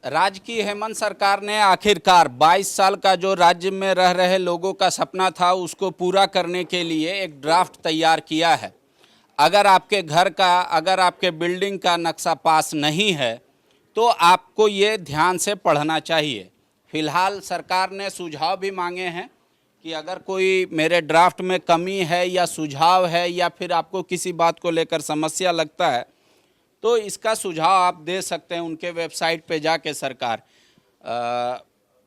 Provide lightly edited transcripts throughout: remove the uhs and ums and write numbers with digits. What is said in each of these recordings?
राज्य की हेमंत सरकार ने आखिरकार 22 साल का जो राज्य में रह रहे लोगों का सपना था उसको पूरा करने के लिए एक ड्राफ्ट तैयार किया है। अगर आपके घर का, अगर आपके बिल्डिंग का नक्शा पास नहीं है तो आपको ये ध्यान से पढ़ना चाहिए। फिलहाल सरकार ने सुझाव भी मांगे हैं कि अगर कोई मेरे ड्राफ्ट में कमी है या सुझाव है या फिर आपको किसी बात को लेकर समस्या लगता है तो इसका सुझाव आप दे सकते हैं उनके वेबसाइट पे जाके सरकार।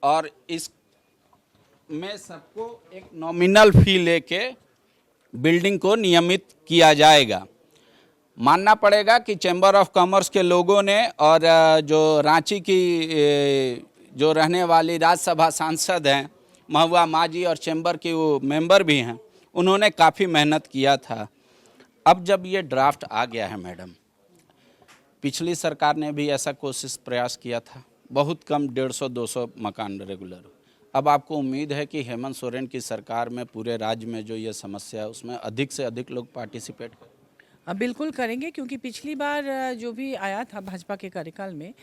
और इस में सबको एक नॉमिनल फ़ी लेके बिल्डिंग को नियमित किया जाएगा। मानना पड़ेगा कि चैम्बर ऑफ कॉमर्स के लोगों ने और जो रांची की जो रहने वाली राज्यसभा सांसद हैं महुआ मांझी और चैम्बर की वो मेंबर भी हैं, उन्होंने काफ़ी मेहनत किया था। अब जब ये ड्राफ्ट आ गया है मैडम, पिछली सरकार ने भी ऐसा कोशिश प्रयास किया था, बहुत कम 150-200 मकान रेगुलर। अब आपको उम्मीद है कि हेमंत सोरेन की सरकार में पूरे राज्य में जो ये समस्या है उसमें अधिक से अधिक लोग पार्टिसिपेट करें? बिल्कुल करेंगे, क्योंकि पिछली बार जो भी आया था भाजपा के कार्यकाल में,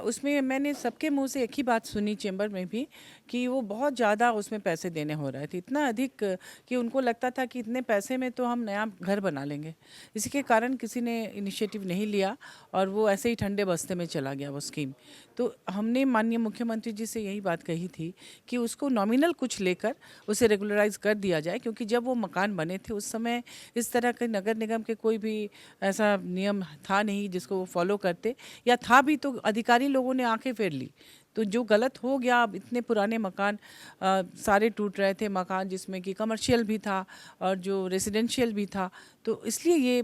उसमें मैंने सबके मुंह से एक ही बात सुनी चैम्बर में भी कि वो बहुत ज़्यादा उसमें पैसे देने हो रहे थे, इतना अधिक कि उनको लगता था कि इतने पैसे में तो हम नया घर बना लेंगे। इसी के कारण किसी ने इनिशिएटिव नहीं लिया और वो ऐसे ही ठंडे बस्ते में चला गया वो स्कीम। तो हमने माननीय मुख्यमंत्री जी से यही बात कही थी कि उसको नॉमिनल कुछ लेकर उसे रेगुलराइज कर दिया जाए, क्योंकि जब वो मकान बने थे उस समय इस तरह के नगर निगम के कोई भी ऐसा नियम था नहीं जिसको वो फॉलो करते, या था भी तो अधिकारी लोगों ने आंखें फेर ली। तो जो गलत हो गया, अब इतने पुराने मकान सारे टूट रहे थे, मकान जिसमें कि कमर्शियल भी था और जो रेजिडेंशियल भी था, तो इसलिए ये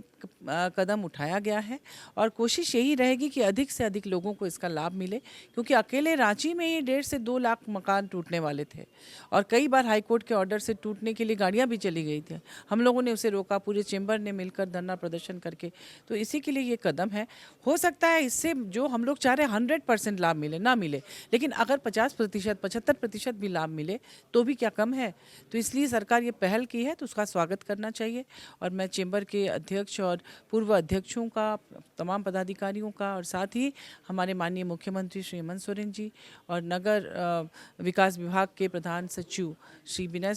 कदम उठाया गया है और कोशिश यही रहेगी कि अधिक से अधिक लोगों को इसका लाभ मिले, क्योंकि अकेले रांची में ही 1.5 से 2 लाख मकान टूटने वाले थे और कई बार हाईकोर्ट के ऑर्डर से टूटने के लिए गाड़ियां भी चली गई थी। हम लोगों ने उसे रोका, पूरे चैम्बर ने मिलकर धरना प्रदर्शन करके। तो इसी के लिए ये कदम है। हो सकता है इससे जो हम लोग चाह रहे हैं 100% लाभ मिले ना मिले, लेकिन अगर 50%, 75% भी लाभ मिले तो भी क्या कम है। तो इसलिए सरकार ये पहल की है तो उसका स्वागत करना चाहिए। और मैं चैम्बर के अध्यक्ष और पूर्व अध्यक्षों का, तमाम पदाधिकारियों का और साथ ही हमारे माननीय मुख्यमंत्री श्री हेमंत सोरेन जी और नगर विकास विभाग के प्रधान सचिव श्री विनय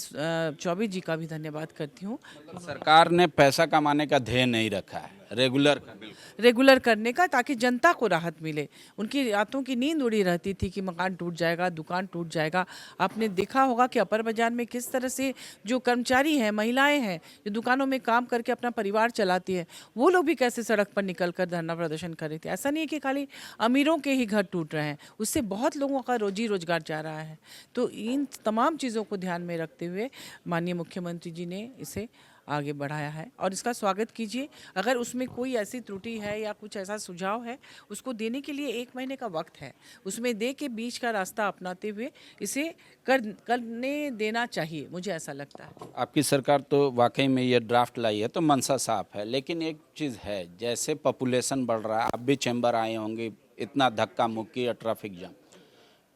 चौबे जी का भी धन्यवाद करती हूँ। सरकार ने पैसा कमाने का ध्येय नहीं रखा है, रेगुलर करने का, ताकि जनता को राहत मिले। उनकी रातों की नींद उड़ी रहती थी कि मकान टूट जाएगा, दुकान टूट जाएगा। आपने देखा होगा कि अपर बाजार में किस तरह से जो कर्मचारी हैं, महिलाएं हैं, जो दुकानों में काम करके अपना परिवार चलाती है, वो लोग भी कैसे सड़क पर निकल कर धरना प्रदर्शन कर रहे थे। ऐसा नहीं है कि खाली अमीरों के ही घर टूट रहे हैं, उससे बहुत लोगों का रोजी रोजगार जा रहा है। तो इन तमाम चीज़ों को ध्यान में रखते हुए माननीय मुख्यमंत्री जी ने इसे आगे बढ़ाया है और इसका स्वागत कीजिए। अगर उसमें कोई ऐसी त्रुटि है या कुछ ऐसा सुझाव है, उसको देने के लिए 1 महीने का वक्त है, उसमें दे के बीच का रास्ता अपनाते हुए इसे करने देना चाहिए, मुझे ऐसा लगता है। आपकी सरकार तो वाकई में ये ड्राफ्ट लाई है तो मनसा साफ है, लेकिन एक चीज़ है, जैसे पॉपुलेशन बढ़ रहा है, आप भी चैम्बर आए होंगे, इतना धक्का मुक्की और ट्रैफिक जाम,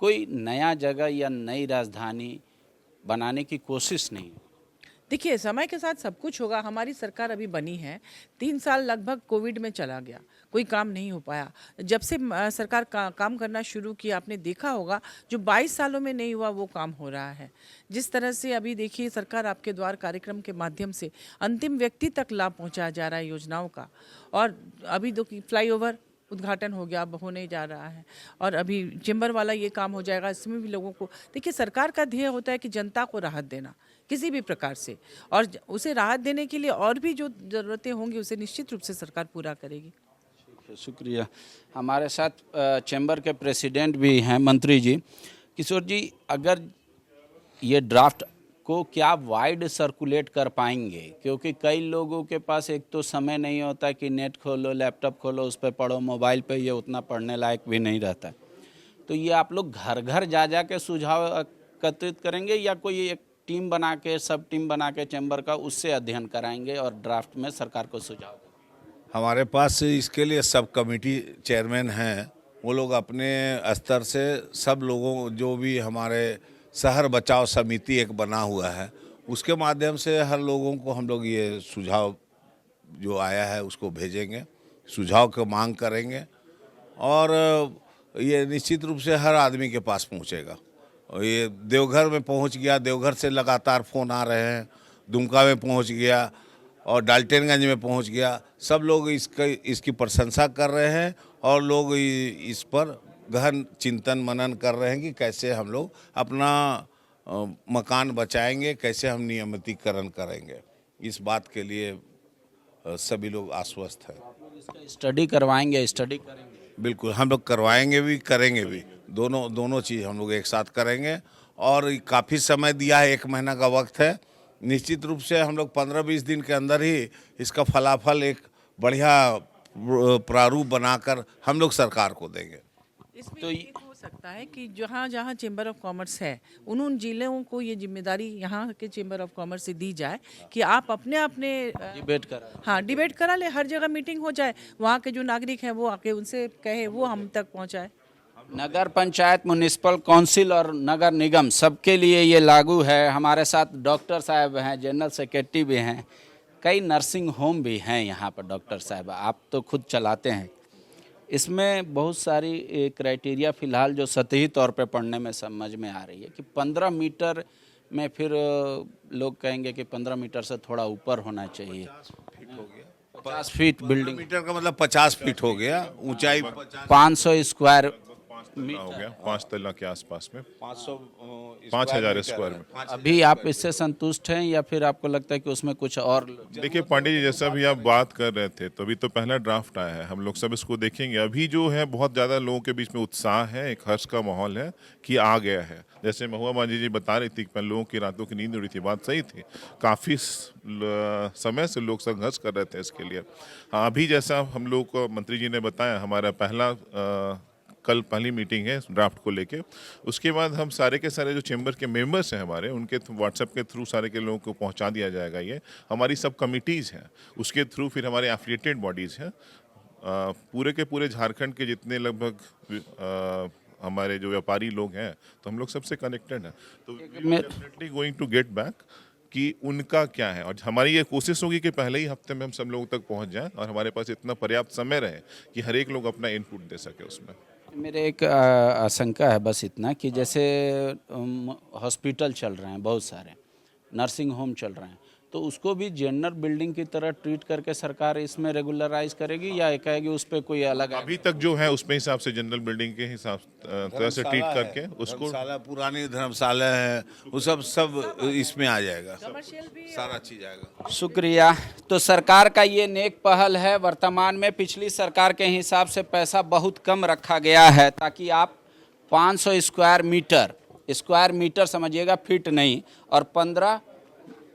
कोई नया जगह या नई राजधानी बनाने की कोशिश नहीं? देखिए, समय के साथ सब कुछ होगा। हमारी सरकार अभी बनी है, 3 साल लगभग कोविड में चला गया, कोई काम नहीं हो पाया। जब से सरकार काम करना शुरू किया, आपने देखा होगा जो 22 सालों में नहीं हुआ वो काम हो रहा है। जिस तरह से अभी देखिए, सरकार आपके द्वार कार्यक्रम के माध्यम से अंतिम व्यक्ति तक लाभ पहुंचाया जा रहा है योजनाओं का। और अभी फ्लाईओवर उद्घाटन हो गया, अब होने जा रहा है, और अभी चैम्बर वाला ये काम हो जाएगा। इसमें भी लोगों को, देखिए, सरकार का ध्येय होता है कि जनता को राहत देना किसी भी प्रकार से, और उसे राहत देने के लिए और भी जो ज़रूरतें होंगी उसे निश्चित रूप से सरकार पूरा करेगी। शुक्रिया। हमारे साथ चैम्बर के प्रेसिडेंट भी हैं मंत्री जी। किशोर जी, अगर ये ड्राफ्ट को क्या वाइड सर्कुलेट कर पाएंगे, क्योंकि कई लोगों के पास एक तो समय नहीं होता कि नेट खोलो, लैपटॉप खोलो, उस पर पढ़ो, मोबाइल पे ये उतना पढ़ने लायक भी नहीं रहता, तो ये आप लोग घर घर जा जा के सुझाव एकत्रित करेंगे या कोई एक टीम बना के, सब टीम बना के चैम्बर का, उससे अध्ययन कराएंगे और ड्राफ्ट में सरकार को सुझाव? हमारे पास इसके लिए सब कमेटी चेयरमैन हैं, वो लोग अपने स्तर से सब लोगों, जो भी हमारे शहर बचाओ समिति एक बना हुआ है, उसके माध्यम से हर लोगों को हम लोग ये सुझाव जो आया है उसको भेजेंगे, सुझाव की मांग करेंगे और ये निश्चित रूप से हर आदमी के पास पहुंचेगा। और ये देवघर में पहुंच गया, देवघर से लगातार फ़ोन आ रहे हैं, दुमका में पहुंच गया और डाल्टनगंज में पहुंच गया। सब लोग इसकी प्रशंसा कर रहे हैं और लोग इस पर गहन चिंतन मनन कर रहे हैं कि कैसे हम लोग अपना मकान बचाएंगे, कैसे हम नियमितीकरण करेंगे। इस बात के लिए सभी लोग आश्वस्त हैं। इसका स्टडी करवाएंगे, स्टडी करेंगे? बिल्कुल, हम लोग करवाएंगे भी, करेंगे भी, दोनों चीज़ हम लोग एक साथ करेंगे। और काफ़ी समय दिया है, 1 महीना का वक्त है। निश्चित रूप से हम लोग 15-20 दिन के अंदर ही इसका फलाफल एक बढ़िया प्रारूप बनाकर हम लोग सरकार को देंगे। इसमें ये हो सकता है कि जहाँ जहाँ चेंबर ऑफ कॉमर्स है उन जिलों को ये जिम्मेदारी यहाँ के चेंबर ऑफ कॉमर्स से दी जाए कि आप अपने डिबेट करा। हाँ, डिबेट करा ले, हर जगह मीटिंग हो जाए, वहाँ के जो नागरिक हैं वो आके उनसे कहे, वो हम तक पहुँचाए। नगर पंचायत, म्युनिसिपल काउंसिल और नगर निगम सबके लिए ये लागू है। हमारे साथ डॉक्टर साहब हैं, जनरल सेक्रेटरी भी हैं, कई नर्सिंग होम भी हैं यहाँ पर। डॉक्टर साहब, आप तो खुद चलाते हैं, इसमें बहुत सारी क्राइटेरिया फ़िलहाल जो सतही तौर पे पढ़ने में समझ में आ रही है कि 15 मीटर में, फिर लोग कहेंगे कि 15 मीटर से थोड़ा ऊपर होना चाहिए। 50 फीट बिल्डिंग, मीटर का मतलब 50 फीट हो गया, ऊंचाई 500 स्क्वायर हो गया, 5 तला के आसपास में, 5,000 स्क्वायर में। अभी आप इससे संतुष्ट हैं या फिर आपको लगता है कि उसमें कुछ और? देखिए पांडे जी, जैसा भी आप बात कर रहे थे, तो अभी तो पहला ड्राफ्ट आया है, हम लोग सब इसको देखेंगे। अभी जो है बहुत ज़्यादा लोगों के बीच में उत्साह है, एक हर्ष का माहौल है कि आ गया है। जैसे महुआ मांझी जी बता रही थी कि लोगों की रातों की नींद उड़ी थी, बात सही थी। काफ़ी समय से लोग संघर्ष कर रहे थे इसके लिए। हाँ, अभी जैसा हम लोग को मंत्री जी ने बताया, हमारा कल पहली मीटिंग है ड्राफ्ट को लेके। उसके बाद हम सारे के सारे जो चेंबर के मेंबर्स हैं हमारे, उनके व्हाट्सएप के थ्रू सारे के लोगों को पहुंचा दिया जाएगा। ये हमारी सब कमिटीज़ हैं, उसके थ्रू फिर हमारे एफिलिएटेड बॉडीज़ हैं। पूरे के पूरे झारखंड के जितने लगभग हमारे जो व्यापारी लोग हैं, तो हम लोग सबसे कनेक्टेड हैं। तो definitely going to get back कि उनका क्या है। और हमारी ये कोशिश होगी कि पहले ही हफ्ते में हम सब लोगों तक पहुंच जाएं और हमारे पास इतना पर्याप्त समय रहे कि हर एक लोग अपना इनपुट दे सके उसमें। मेरे एक आशंका है बस इतना कि जैसे हॉस्पिटल चल रहे हैं, बहुत सारे नर्सिंग होम चल रहे हैं, तो उसको भी जनरल बिल्डिंग की तरह ट्रीट करके सरकार इसमें रेगुलराइज करेगी या कहेगी उस पर कोई अलग? अभी तक जो है उसमें हिसाब से जनरल बिल्डिंग के हिसाब तरह से ट्रीट करके उसको, पुरानी धर्मशाला है, वो सब इसमें आ जाएगा, सारा चीज आएगा। शुक्रिया। तो सरकार का ये नेक पहल है। वर्तमान में पिछली सरकार के हिसाब से पैसा बहुत कम रखा गया है ताकि आप 500 स्क्वायर मीटर समझिएगा, फीट नहीं, और 15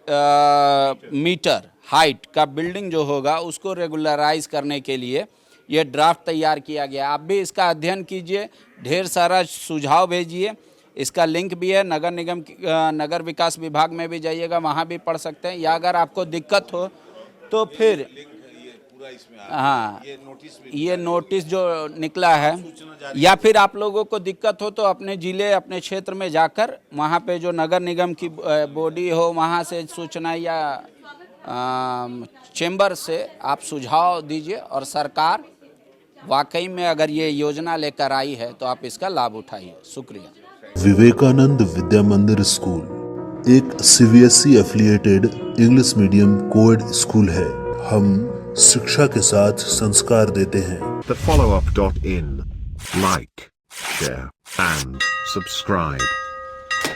मीटर हाइट का बिल्डिंग जो होगा उसको रेगुलराइज करने के लिए ये ड्राफ्ट तैयार किया गया। आप भी इसका अध्ययन कीजिए, ढेर सारा सुझाव भेजिए। इसका लिंक भी है नगर निगम, नगर विकास विभाग में भी जाइएगा, वहाँ भी पढ़ सकते हैं। या अगर आपको दिक्कत हो तो फिर हाँ, ये नोटिस जो निकला है, या फिर आप लोगों को दिक्कत हो तो अपने जिले, अपने क्षेत्र में जाकर वहाँ पे जो नगर निगम की बॉडी हो वहाँ से सूचना या चेंबर से आप सुझाव दीजिए और सरकार वाकई में अगर ये योजना लेकर आई है तो आप इसका लाभ उठाइए। शुक्रिया। विवेकानंद विद्या मंदिर स्कूल एक CBSE affiliated English medium coed school है। हम शिक्षा के साथ संस्कार देते हैं। thefollowup.in. Like, share and subscribe.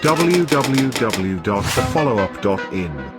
www.thefollowup.in